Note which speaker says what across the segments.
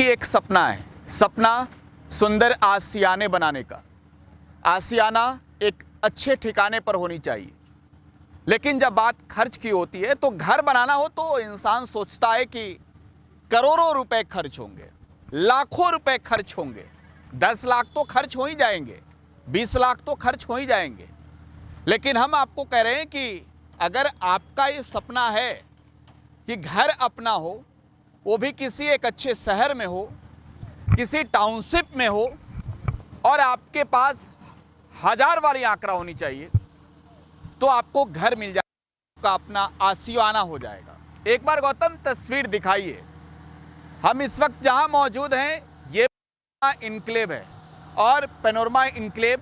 Speaker 1: की एक सपना है, सपना सुंदर आशियाने बनाने का। आशियाना एक अच्छे ठिकाने पर होनी चाहिए, लेकिन जब बात खर्च की होती है तो घर बनाना हो तो इंसान सोचता है कि करोड़ों रुपए खर्च होंगे, लाखों रुपए खर्च होंगे, 10 लाख तो खर्च हो ही जाएंगे, 20 लाख तो खर्च हो ही जाएंगे। लेकिन हम आपको कह रहे हैं कि अगर आपका ये सपना है कि घर अपना हो, वो भी किसी एक अच्छे शहर में हो, किसी टाउनशिप में हो, और आपके पास 1000 वाली आंकड़ा होनी चाहिए, तो आपको घर मिल जाएगा, आपका अपना आशियाना हो जाएगा। एक बार गौतम तस्वीर दिखाइए। हम इस वक्त जहां मौजूद हैं ये इनक्लेव है और पैनोरमा इनक्लेव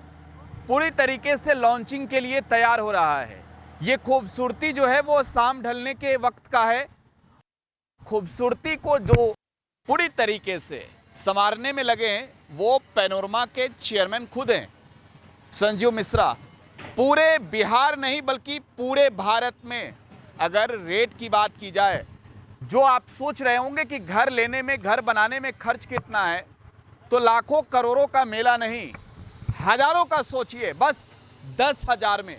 Speaker 1: पूरी तरीके से लॉन्चिंग के लिए तैयार हो रहा है। ये खूबसूरती जो है वो शाम ढलने के वक्त का है। खूबसूरती को जो पूरी तरीके से संवारने में लगे हैं वो पैनोरमा के चेयरमैन खुद हैं, संजीव मिश्रा। पूरे बिहार नहीं बल्कि पूरे भारत में अगर रेट की बात की जाए, जो आप सोच रहे होंगे कि घर लेने में, घर बनाने में खर्च कितना है, तो लाखों करोड़ों का मेला नहीं, हजारों का सोचिए, बस 10,000 में।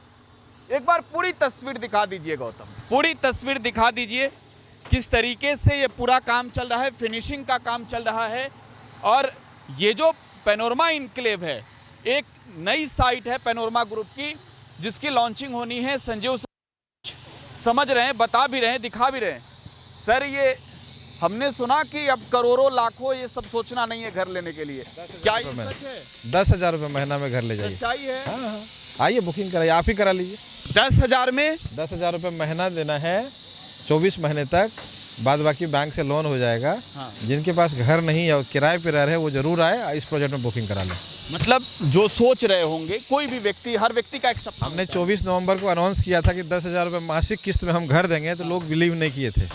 Speaker 1: एक बार पूरी तस्वीर दिखा दीजिए गौतम, पूरी तस्वीर दिखा दीजिए किस तरीके से ये पूरा काम चल रहा है, फिनिशिंग का काम चल रहा है। और ये जो पैनोरमा इनक्लेव है, एक नई साइट है पैनोरमा ग्रुप की, जिसकी लॉन्चिंग होनी है। संजीव समझ रहे हैं, बता भी रहे हैं, दिखा भी रहे हैं। सर, ये हमने सुना कि अब करोड़ों लाखों ये सब सोचना नहीं है घर लेने के लिए, क्या ये सच है?
Speaker 2: 10,000 रुपये महीना में घर ले जाइए।
Speaker 1: सच्चाई है?
Speaker 2: हाँ, आइए बुकिंग कराइए, आप ही करा लीजिए।
Speaker 1: 10,000 में
Speaker 2: 10,000 रुपये महीना देना है, 24 महीने तक, बाद बाकी बैंक से लोन हो जाएगा।
Speaker 1: हाँ।
Speaker 2: जिनके पास घर नहीं है और किराए पे रह रहे हैं वो जरूर आए, इस प्रोजेक्ट में बुकिंग करा लें।
Speaker 1: मतलब जो सोच रहे होंगे, कोई भी व्यक्ति, हर व्यक्ति का एक सपना।
Speaker 2: हमने 24 नवंबर को अनाउंस किया था कि 10,000 रुपये मासिक किस्त में हम घर देंगे, तो लोग बिलीव नहीं किए थे।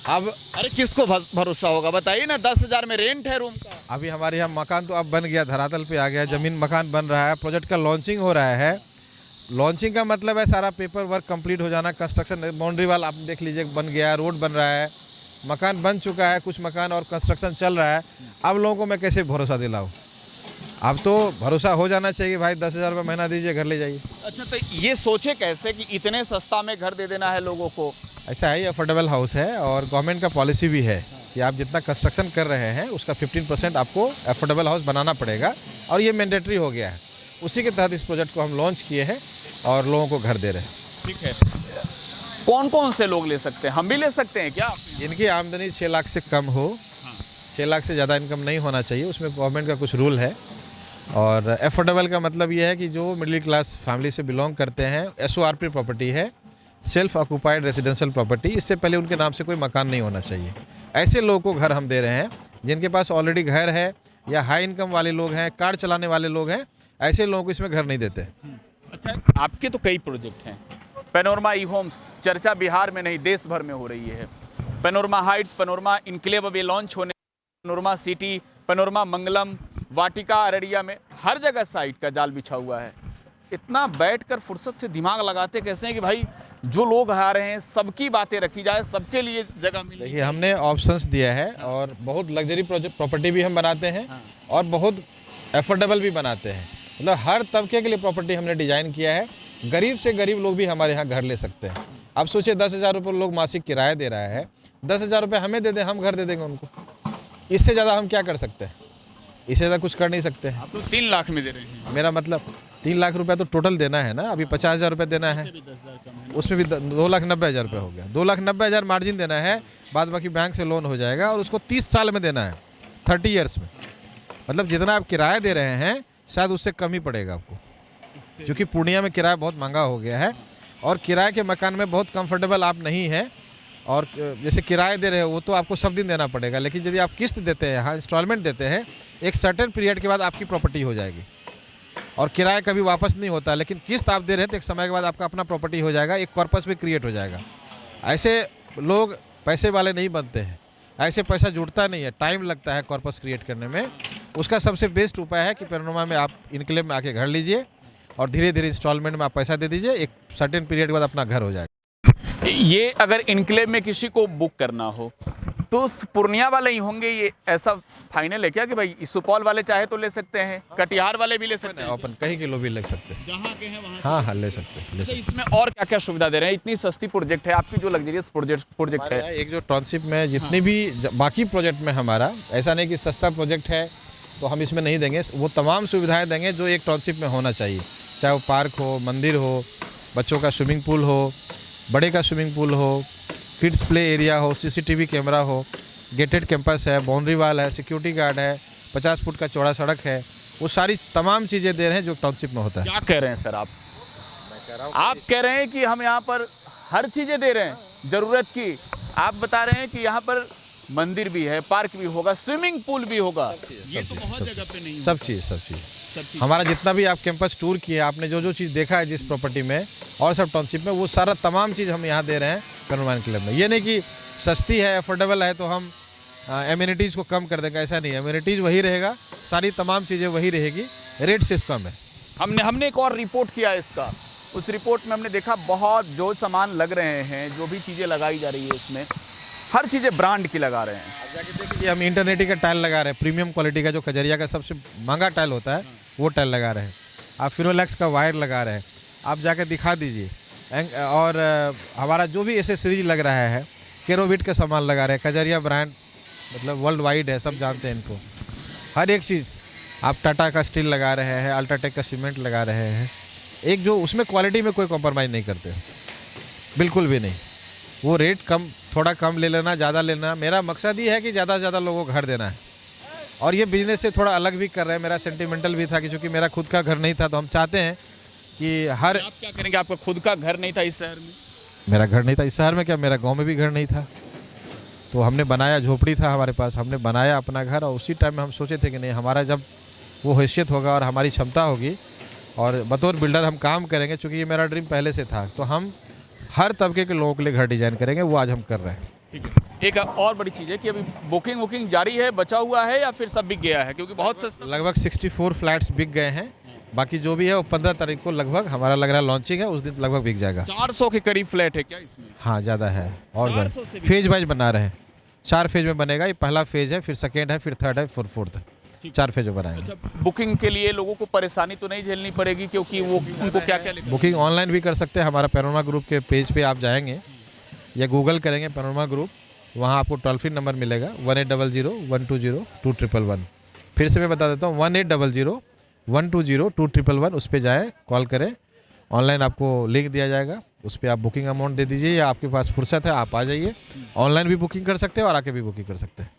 Speaker 2: अब
Speaker 1: अरे किसको भरोसा होगा, बताइए ना। 10,000 में रेंट है रूम का।
Speaker 2: अभी हमारे यहाँ मकान तो अब बन गया, धरातल पे आ गया, जमीन मकान बन रहा है, प्रोजेक्ट का लॉन्चिंग हो रहा है। लॉन्चिंग का मतलब है सारा पेपर वर्क कंप्लीट हो जाना, कंस्ट्रक्शन, बाउंड्री वाल आप देख लीजिए बन गया, रोड बन रहा है, मकान बन चुका है, कुछ मकान और कंस्ट्रक्शन चल रहा है। अब लोगों को मैं कैसे भरोसा दिलाऊं? अब तो भरोसा हो जाना चाहिए भाई, 10,000 रुपये महीना दीजिए, घर ले जाइए।
Speaker 1: अच्छा, तो ये सोचे कैसे कि इतने सस्ता में घर दे देना है लोगों को?
Speaker 2: ऐसा है, ये अफोर्डेबल हाउस है और गवर्नमेंट का पॉलिसी भी है कि आप जितना कंस्ट्रक्शन कर रहे हैं उसका 15% आपको अफोर्डेबल हाउस बनाना पड़ेगा, और ये मैंडेटरी हो गया है। उसी के तहत इस प्रोजेक्ट को हम लॉन्च किए हैं और लोगों को घर दे रहे हैं।
Speaker 1: ठीक है। कौन कौन से लोग ले सकते हैं? हम भी ले सकते हैं क्या?
Speaker 2: जिनकी आमदनी 6 लाख से कम हो, 6 लाख से ज़्यादा इनकम नहीं होना चाहिए, उसमें गवर्नमेंट का कुछ रूल है। और अफोर्डेबल का मतलब ये है कि जो मिडिल क्लास फैमिली से बिलोंग करते हैं, SORP प्रॉपर्टी है, सेल्फ ऑक्यूपाइड रेजिडेंशियल प्रॉपर्टी, इससे पहले उनके नाम से कोई मकान नहीं होना चाहिए। ऐसे लोगों को घर हम दे रहे हैं जिनके पास ऑलरेडी घर है, या हाई इनकम वाले लोग हैं, कार चलाने वाले लोग हैं, ऐसे लोगों को इसमें घर नहीं देते।
Speaker 1: अच्छा, आपके तो कई प्रोजेक्ट हैं। पैनोरमा ई होम्स, चर्चा बिहार में नहीं देश भर में हो रही है। पैनोरमा हाइट्स, पैनोरमा इनक्लेव अभी लॉन्च होने, पैनोरमा सिटी, पैनोरमा मंगलम, वाटिका अररिया में हर जगह साइट का जाल बिछा हुआ है। इतना बैठकर फुर्सत से दिमाग लगाते कैसे हैं कि भाई जो लोग आ रहे हैं सबकी बातें रखी जाए, सबके लिए जगह मिले?
Speaker 2: देखिए, हमने ऑप्शंस दिया है और बहुत लग्जरी प्रॉपर्टी भी हम बनाते हैं और बहुत अफोर्डेबल भी बनाते हैं। मतलब हर तबके के लिए प्रॉपर्टी हमने डिज़ाइन किया है। गरीब से गरीब लोग भी हमारे यहाँ घर ले सकते हैं। अब सोचिए, 10,000 रुपये लोग मासिक किराया दे रहा है, 10,000 रुपये हमें दे दें, हम घर दे देंगे उनको। इससे ज़्यादा हम क्या कर सकते हैं? इससे ज़्यादा कुछ कर नहीं सकते हैं।
Speaker 1: आप तो 3 लाख में दे रहे हैं।
Speaker 2: मेरा मतलब 3 लाख रुपया तो टोटल देना है ना, अभी 50,000 रुपये देना है, उसमें भी 2,90,000 रुपये हो गया। 2,90,000 मार्जिन देना है, बाद बाकी बैंक से लोन हो जाएगा, और उसको 30 साल में देना है, 30 ईयर्स में। मतलब जितना आप किराया दे रहे हैं शायद उससे कम ही पड़ेगा आपको, क्योंकि पूर्णिया में किराया बहुत महंगा हो गया है और किराए के मकान में बहुत कंफर्टेबल आप नहीं हैं। और जैसे किराए दे रहे हो वो तो आपको सब दिन देना पड़ेगा, लेकिन यदि आप किस्त देते हैं, हाँ इंस्टॉलमेंट देते हैं, एक सर्टेन पीरियड के बाद आपकी प्रॉपर्टी हो जाएगी। और किराया कभी वापस नहीं होता, लेकिन किस्त आप दे रहे हैं तो एक समय के बाद आपका अपना प्रॉपर्टी हो जाएगा, एक कॉर्पस भी क्रिएट हो जाएगा। ऐसे लोग पैसे वाले नहीं बनते हैं, ऐसे पैसा जुड़ता नहीं है, टाइम लगता है कॉर्पस क्रिएट करने में। उसका सबसे बेस्ट उपाय है कि पैनोरमा में आप इनक्लेव में आके घर लीजिए और धीरे धीरे इंस्टॉलमेंट में आप पैसा दे दीजिए, एक सर्टेन पीरियड के बाद अपना घर हो जाएगा।
Speaker 1: ये अगर इनक्लेव में किसी को बुक करना हो तो पूर्णिया वाले ही होंगे ये, ऐसा फाइनल है क्या कि भाई सुपौल वाले चाहे तो ले सकते हैं, कटिहार वाले भी ले सकते हैं?
Speaker 2: अपन कहीं किलो भी ले सकते हैं,
Speaker 1: जहाँ के हैं वहाँ।
Speaker 2: हाँ हाँ ले सकते हैं, ले
Speaker 1: तो
Speaker 2: सकते
Speaker 1: इसमें और क्या क्या सुविधा दे रहे हैं? इतनी सस्ती प्रोजेक्ट है आपकी, जो लग्जरियस प्रोजेक्ट है।
Speaker 2: हैं। एक जो टाउनशिप में जितनी भी बाकी प्रोजेक्ट में हमारा ऐसा नहीं कि सस्ता प्रोजेक्ट है तो हम इसमें नहीं देंगे, वो तमाम सुविधाएं देंगे जो एक टाउनशिप में होना चाहिए, चाहे वो पार्क हो, मंदिर हो, बच्चों का स्विमिंग पूल हो, बड़े का स्विमिंग पूल हो, किड्स प्ले एरिया हो, सीसीटीवी कैमरा हो, गेटेड कैंपस है, बाउंड्री वाल है, सिक्योरिटी गार्ड है, 50 फुट का चौड़ा सड़क है, वो सारी तमाम चीज़ें दे रहे हैं जो टाउनशिप में होता है।
Speaker 1: क्या कह रहे हैं सर आप? आप कह रहे हैं कि हम यहाँ पर हर चीज़ें दे रहे हैं ज़रूरत की। आप बता रहे हैं कि यहाँ पर मंदिर भी है, पार्क भी होगा, स्विमिंग पूल भी होगा। ये तो बहुत जगह पे नहीं है।
Speaker 2: सब चीज़ हमारा जितना भी आप कैंपस टूर किए, आपने जो जो चीज़ देखा है जिस प्रॉपर्टी में और सब टाउनशिप में, वो सारा तमाम चीज़ हम यहाँ दे रहे हैं पेनोरमा क्लब में। ये नहीं कि सस्ती है, अफोर्डेबल है तो हम एम्यूनिटीज़ को कम कर देंगे, ऐसा नहीं है। एम्यूनिटीज़ वही रहेगा, सारी तमाम चीज़ें वही रहेगी, रेट सिर्फ कम है।
Speaker 1: हमने एक और रिपोर्ट किया इसका, उस रिपोर्ट में हमने देखा बहुत जो सामान लग रहे हैं, जो भी चीज़ें लगाई जा रही है इसमें, हर चीज़ें ब्रांड की लगा रहे हैं।
Speaker 2: आप जाके देखिए, हम इंटरनेटी का टाइल लगा रहे हैं, प्रीमियम क्वालिटी का, जो खजरिया का सबसे महंगा टाइल होता है वो टाइल लगा रहे हैं। आप फिरोलैक्स का वायर लगा रहे हैं, आप जाके दिखा दीजिए। और हमारा जो भी एसेसरीज लग रहा है, केरोविट का सामान लगा रहे हैं, खजरिया ब्रांड मतलब वर्ल्ड वाइड है, सब जानते हैं इनको। हर एक चीज़, आप टाटा का स्टील लगा रहे हैं, अल्ट्राटेक का सीमेंट लगा रहे हैं, एक जो उसमें क्वालिटी में कोई कॉम्प्रोमाइज़ नहीं करते, बिल्कुल भी नहीं। वो रेट कम, थोड़ा कम ले लेना, ज़्यादा लेना, मेरा मकसद ये है कि ज़्यादा से ज़्यादा लोगों को घर देना है। और ये बिजनेस से थोड़ा अलग भी कर रहे हैं। मेरा सेंटिमेंटल भी था कि चूँकि मेरा खुद का घर नहीं था, तो हम चाहते हैं कि हर
Speaker 1: आप क्या करेंगे? आपका खुद का घर नहीं था इस शहर में?
Speaker 2: मेरा घर नहीं था इस शहर में, क्या मेरा गांव में भी घर नहीं था, तो हमने बनाया, झोपड़ी था हमारे पास, हमने बनाया अपना घर। और उसी टाइम में हम सोचे थे कि नहीं, हमारा जब वो हैसियत होगा और हमारी क्षमता होगी और बतौर बिल्डर हम काम करेंगे, चूँकि ये मेरा ड्रीम पहले से था, तो हम हर तबके के लोगों के लिए घर डिज़ाइन करेंगे। वो आज हम कर रहे हैं।
Speaker 1: ठीक है। एक और बड़ी चीज़ है कि अभी बुकिंग जारी है, बचा हुआ है या फिर सब बिक गया है? क्योंकि बहुत सस्ता।
Speaker 2: लगभग 64 फ्लैट्स बिक गए हैं, बाकी जो भी है वो 15 तारीख को लगभग हमारा लग रहा है लॉन्चिंग है, उस दिन लगभग बिक जाएगा।
Speaker 1: 400 के करीब फ्लैट है क्या इसमें?
Speaker 2: हाँ ज़्यादा है, और
Speaker 1: 400 से भी
Speaker 2: फेज वाइज बना रहे हैं, 4 फेज में बनेगा। ये पहला फेज है, फिर सेकेंड है, फिर थर्ड है, फिर फोर्थ, 4 फेज में बनाएंगे।
Speaker 1: अच्छा, बुकिंग के लिए लोगों को परेशानी तो नहीं झेलनी पड़ेगी? क्योंकि वो उनको क्या क्या
Speaker 2: बुकिंग ऑनलाइन भी कर सकते हैं। हमारा पेनोरमा ग्रुप के पेज पे आप जाएंगे या गूगल करेंगे पेनोरमा ग्रुप, वहाँ आपको टोल फ्री नंबर मिलेगा 1800-120-2111। फिर से मैं बता देता हूँ, 1800-120-2111, उस पर जाएँ, कॉल करें, ऑनलाइन आपको लिंक दिया जाएगा, उस पर आप बुकिंग अमाउंट दे दीजिए, या आपके पास फुर्सत है आप आ जाइए। ऑनलाइन भी बुकिंग कर सकते हैं और आके भी बुकिंग कर सकते हैं।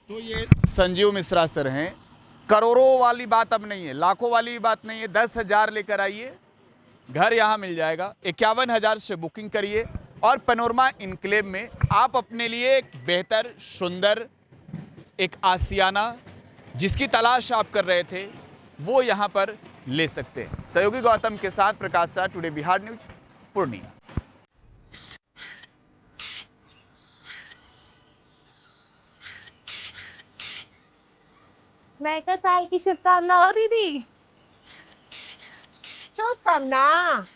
Speaker 1: तो ये संजीव मिश्रा सर हैं। करोड़ों वाली बात अब नहीं है, लाखों वाली बात नहीं है। 10,000 लेकर आइए, घर यहाँ मिल जाएगा। 51,000 से बुकिंग करिए और पेनोरमा इनक्लेव में आप अपने लिए एक बेहतर, सुंदर एक आशियाना जिसकी तलाश आप कर रहे थे, वो यहाँ पर ले सकते हैं। सहयोगी गौतम के साथ प्रकाश शाह, टुडे बिहार न्यूज, पूर्णिया।
Speaker 3: मैं का साल की शुभकामना हो दीदी।
Speaker 4: शुभकामना,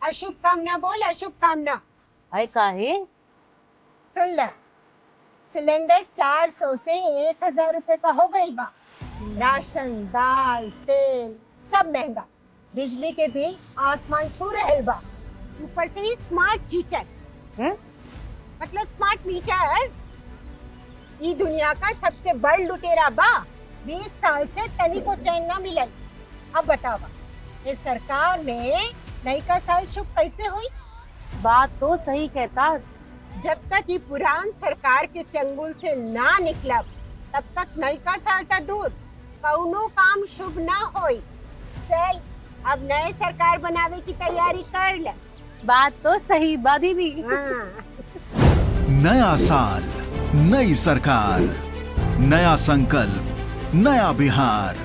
Speaker 4: अशुभकामना बोल, अशुभकामना।
Speaker 3: अरे काहे?
Speaker 4: सुन ले, सिलेंडर 400 से 1,000 रुपए का हो गई बा। राशन, दाल, तेल सब महंगा, बिजली के बिल आसमान छू रहल बा। ऊपर से ही स्मार्ट मीटर, मतलब स्मार्ट मीटर ई दुनिया का सबसे बड़ लुटेरा बा। 20 साल से तनी को चैन ना मिलल। अब बतावा, इस सरकार में नई का साल शुभ कैसे हुई?
Speaker 3: बात तो सही कहता।
Speaker 4: जब तक ये पुरान सरकार के चंगुल से ना निकलब, तब तक नई का साल का दूर, कौनो काम शुभ ना होई। चल, अब नए सरकार बनावे की तैयारी कर ले।
Speaker 3: बात तो सही बा दीदी।
Speaker 4: हाँ।
Speaker 5: नया साल, नई सरकार, नया संकल्प, नया बिहार।